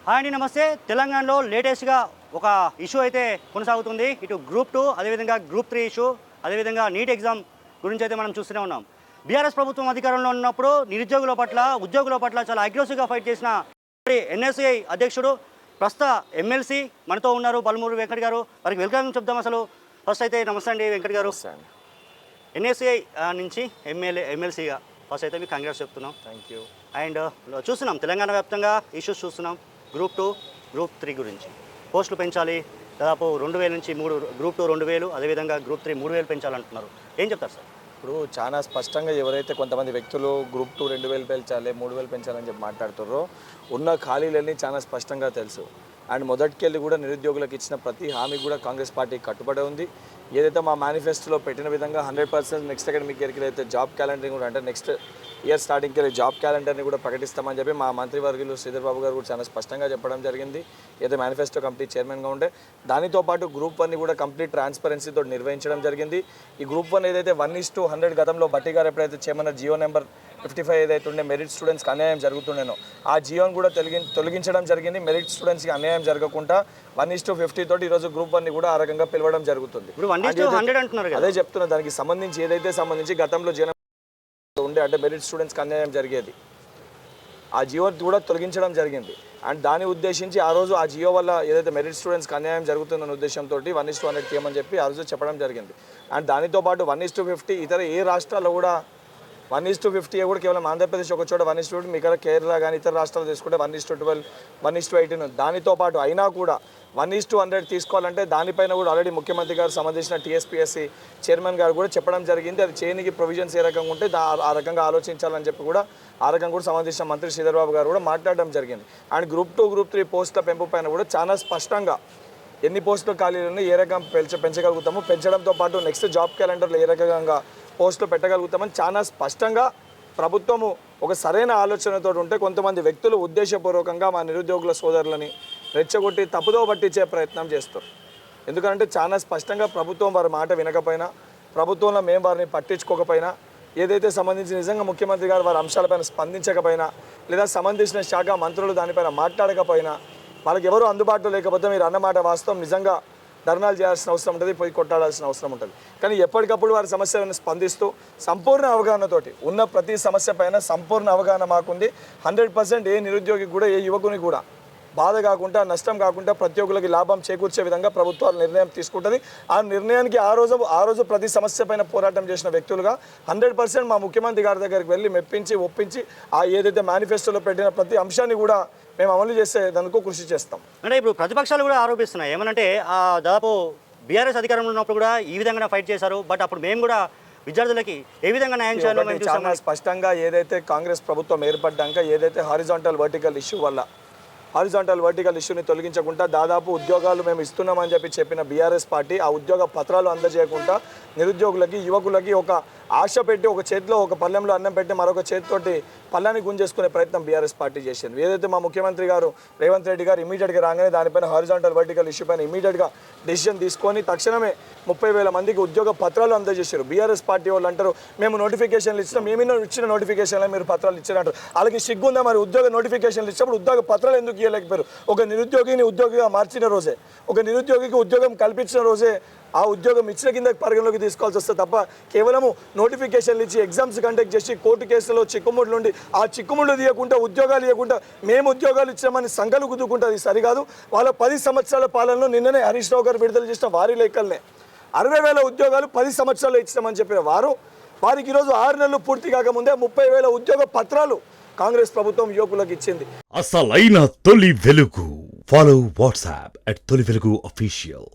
Hi అండి, నమస్తే. తెలంగాణలో లేటెస్ట్గా ఒక ఇష్యూ అయితే కొనసాగుతుంది. ఇటు గ్రూప్ 2 అదేవిధంగా గ్రూప్ 3 ఇష్యూ, అదేవిధంగా నీట్ ఎగ్జామ్ గురించి అయితే మనం చూస్తూనే ఉన్నాం. బీఆర్ఎస్ ప్రభుత్వం అధికారంలో ఉన్నప్పుడు నిరుద్యోగుల పట్ల, ఉద్యోగుల పట్ల చాలా అగ్రెసివ్గా ఫైట్ చేసిన ఎన్ఎస్ఐ అధ్యక్షుడు, ప్రస్తుత ఎమ్మెల్సీ మనతో ఉన్నారు, పల్మూరు వెంకట్ గారు. వారికి వెల్కమ్ చెప్దాం. అసలు ఫస్ట్ అయితే నమస్తే అండి వెంకట్ గారు. ఎన్ఎస్ఐ నుంచి ఎమ్మెల్సీగా ఫస్ట్ అయితే మీకు కాంగ్రెస్ చెప్తున్నాం. Thank you. అండ్ చూస్తున్నాం తెలంగాణ వ్యాప్తంగా ఇష్యూస్ చూస్తున్నాం. గ్రూప్ 2 గ్రూప్ 3 గురించి పోస్టులు పెంచాలి, దాదాపు 2000 నుంచి 3, గ్రూప్ 2 2000, అదేవిధంగా గ్రూప్ 3 3000 పెంచాలంటున్నారు. ఏం చెప్తారు సార్? ఇప్పుడు చాలా స్పష్టంగా ఎవరైతే కొంతమంది వ్యక్తులు గ్రూప్ 2 2000 పెంచాలి, 3000 పెంచాలని చెప్పి మాట్లాడుతారో ఉన్న ఖాళీలన్నీ చాలా స్పష్టంగా తెలుసు. అండ్ మొదటికెళ్ళి కూడా నిరుద్యోగులకు ఇచ్చిన ప్రతి హామీ కూడా కాంగ్రెస్ పార్టీ కట్టుబడి ఉంది. ఏదైతే మా మేనిఫెస్టోలో పెట్టిన విధంగా 100% నెక్స్ట్ అకాడమిక్ ఇయర్కి అయితే జాబ్ క్యాలెండర్ కూడా, అంటే నెక్స్ట్ ఇయర్ స్టార్టింగ్కి వెళ్ళి జాబ్ క్యాలెండర్ని కూడా ప్రకటిస్తామని చెప్పి మా మంత్రివర్గులు శ్రీధర్ బాబు గారు కూడా చాలా స్పష్టంగా చెప్పడం జరిగింది. ఏదైతే మేనిఫెస్టో కమిటీ చైర్మన్గా ఉండే దానితో పాటు గ్రూప్ 1ని కూడా కంప్లీట్ ట్రాన్స్పరెన్సీతో నిర్వహించడం జరిగింది. ఈ గ్రూప్ 1 ఏదైతే 1:100 గతంలో బట్టి గారు ఎప్పుడైతే చేయమన్న జియో నెంబర్ 55 ఏదైతే ఉండే మెరిట్ స్టూడెంట్స్కి అన్యాయం జరుగుతుండేనో ఆ జియోని కూడా తొలగించడం జరిగింది. మెరిట్ స్టూడెంట్స్కి అన్యాయం జరగకుండా 1:50 తోటి ఈరోజు గ్రూప్ 1ని కూడా ఆ రకంగా పిలవడం జరుగుతుంది. అదే చెప్తున్నా, దానికి సంబంధించి ఏదైతే గతంలో జనం ఉండే అంటే మెరిట్ స్టూడెంట్స్కి అన్యాయం జరిగేది, ఆ జియో కూడా తొలగించడం జరిగింది. అండ్ దాన్ని ఉద్దేశించి ఆ రోజు ఆ జియో వల్ల ఏదైతే మెరిట్ స్టూడెంట్స్కి అన్యాయం జరుగుతుందన్న ఉద్దేశంతో 1:100 తీయమని చెప్పి ఆ రోజు చెప్పడం జరిగింది. అండ్ దానితో పాటు 1:50 ఇతర ఏ రాష్ట్రాల్లో కూడా 1:50 కూడా కేవలం ఆంధ్రప్రదేశ్ ఒక చోట 1:50, మిగతా కేరళ కానీ ఇతర రాష్ట్రాలు తీసుకుంటే 1:12, 1:18. దానితో పాటు అయినా కూడా 1:100 తీసుకోవాలంటే దానిపైన కూడా ఆల్రెడీ ముఖ్యమంత్రి గారు సంబంధించిన టీఎస్పీఎస్సీ చైర్మన్ గారు కూడా చెప్పడం జరిగింది. అది చేయనికి ప్రొవిజన్స్ ఏ రకంగా ఉంటే ఆ రకంగా ఆలోచించాలని చెప్పి కూడా ఆ రకంగా కూడా సంబంధించిన మంత్రి శ్రీధర్ బాబు గారు కూడా మాట్లాడడం జరిగింది. అండ్ గ్రూప్ 2 గ్రూప్ 3 పోస్టుల పెంపు పైన కూడా చాలా స్పష్టంగా ఎన్ని పోస్టుల ఖాళీలను ఏ రకంగా పెంచగలుగుతాము, పెంచడంతో పాటు నెక్స్ట్ జాబ్ క్యాలెండర్లో ఏ రకంగా పోస్టులు పెట్టగలుగుతామని చాలా స్పష్టంగా ప్రభుత్వము ఒక సరైన ఆలోచనతో ఉంటే కొంతమంది వ్యక్తులు ఉద్దేశపూర్వకంగా మా నిరుద్యోగుల సోదరులని రెచ్చగొట్టి తప్పుదో పట్టించే ప్రయత్నం చేస్తారు. ఎందుకంటే చాలా స్పష్టంగా ప్రభుత్వం వారి మాట వినకపోయినా, ప్రభుత్వంలో మేము వారిని పట్టించుకోకపోయినా, ఏదైతే సంబంధించి నిజంగా ముఖ్యమంత్రి గారు వారి అంశాలపైన స్పందించకపోయినా, లేదా సంబంధించిన శాఖ మంత్రులు దానిపైన మాట్లాడకపోయినా, వాళ్ళకి ఎవరు అందుబాటులో లేకపోతే మీరు అన్నమాట వాస్తవం, నిజంగా ధర్నాలు చేయాల్సిన అవసరం ఉంటుంది, పోయి కొట్టాడాల్సిన అవసరం ఉంటుంది. కానీ ఎప్పటికప్పుడు వారి సమస్యలను స్పందిస్తూ సంపూర్ణ అవగాహనతోటి ఉన్న ప్రతి సమస్య పైన సంపూర్ణ అవగాహన మాకుంది. 100% ఏ నిరుద్యోగికి కూడా, ఏ యువకుని కూడా బాధ కాకుండా, నష్టం కాకుండా, ప్రతి ఒక్కరికి లాభం చేకూర్చే విధంగా ప్రభుత్వాలు నిర్ణయం తీసుకుంటుంది. ఆ నిర్ణయానికి ఆ రోజు ప్రతి సమస్య పైన పోరాటం చేసిన వ్యక్తులుగా 100% మా ముఖ్యమంత్రి గారి దగ్గరికి వెళ్ళి మెప్పించి, ఒప్పించి ఆ ఏదైతే మేనిఫెస్టోలో పెట్టిన ప్రతి అంశాన్ని కూడా మేము అమలు చేసేందుకు కృషి చేస్తాం. అంటే ఇప్పుడు ప్రతిపక్షాలు కూడా ఆరోపిస్తున్నాయి ఏమనంటే, దాదాపు బీఆర్ఎస్ అధికారంలో ఉన్నప్పుడు కూడా ఈ విధంగా ఫైట్ చేశారు, బట్ అప్పుడు మేము కూడా విద్యార్థులకి ఏ విధంగా న్యాయం చేయాలో చాలా స్పష్టంగా ఏదైతే కాంగ్రెస్ ప్రభుత్వం ఏర్పడ్డాక ఏదైతే హారిజాంటల్ వర్టికల్ ఇష్యూ వల్ల హారిజాంటల్ వర్టికల్ ఇష్యూని తొలగించకుండా దాదాపు ఉద్యోగాలు మేము ఇస్తున్నామని చెప్పిన బీఆర్ఎస్ పార్టీ ఆ ఉద్యోగ పత్రాలు అందజేయకుండా నిరుద్యోగులకి, యువకులకి ఒక ఆశ పెట్టి, ఒక చేతిలో ఒక పళ్ళెంలో అన్నం పెట్టి మరొక చేతితోటి పళ్ళాన్ని గుంజేసుకునే ప్రయత్నం బీఆర్ఎస్ పార్టీ చేసింది. ఏదైతే మా ముఖ్యమంత్రి గారు రేవంత్ రెడ్డి గారు ఇమీడియట్గా రాగానే దానిపైన హారిజాంటల్ వర్టికల్ ఇష్యూ పైన ఇమీడియట్గా డెసిషన్ తీసుకొని తక్షణమే 30,000 మందికి ఉద్యోగ పత్రాలు అందజేశారు. బీఆర్ఎస్ పార్టీ వాళ్ళు అంటారు మేము నోటిఫికేషన్లు ఇచ్చినాం, మేము ఇచ్చిన నోటిఫికేషన్లో మీరు పత్రాలు ఇచ్చారంటారు. వాళ్ళకి సిగ్గుందా మరి? ఉద్యోగ నోటిఫికేషన్లు ఇచ్చినప్పుడు ఉద్యోగ పత్రాలు ఎందుకు ఇవ్వలేకపోయారు? ఒక నిరుద్యోగిని ఉద్యోగిగా మార్చిన రోజే, ఒక నిరుద్యోగికి ఉద్యోగం కల్పించిన రోజే ఆ ఉద్యోగం ఇచ్చిన కింద పరిగణలోకి తీసుకోవాల్సి వస్తే తప్ప కేవలము నోటిఫికేషన్లు ఇచ్చి ఎగ్జామ్స్ కండక్ట్ చేసి కోర్టు కేసులో చిక్కుముళ్ళు ఉండి ఆ చిక్కుముళ్ళు తీయకుండా, ఉద్యోగాలు ఇవ్వకుండా మేము ఉద్యోగాలు ఇచ్చామని సంఘాలు కుదుకుంటే అది సరికాదు. వాళ్ళ 10 సంవత్సరాల పాలనలో నిన్ననే హరీష్ రావు గారు విడుదల చేసిన వారి లెక్కలనే 60,000 ఉద్యోగాలు 10 సంవత్సరాలు ఇచ్చామని చెప్పిన వారికి ఈరోజు 6 నెలలు పూర్తి కాకముందే 30,000 ఉద్యోగ పత్రాలు కాంగ్రెస్ ప్రభుత్వం యువకులకు ఇచ్చింది. అసలైన తొలి వెలుగు. ఫాలో వాట్సాప్ @తొలి వెలుగు official.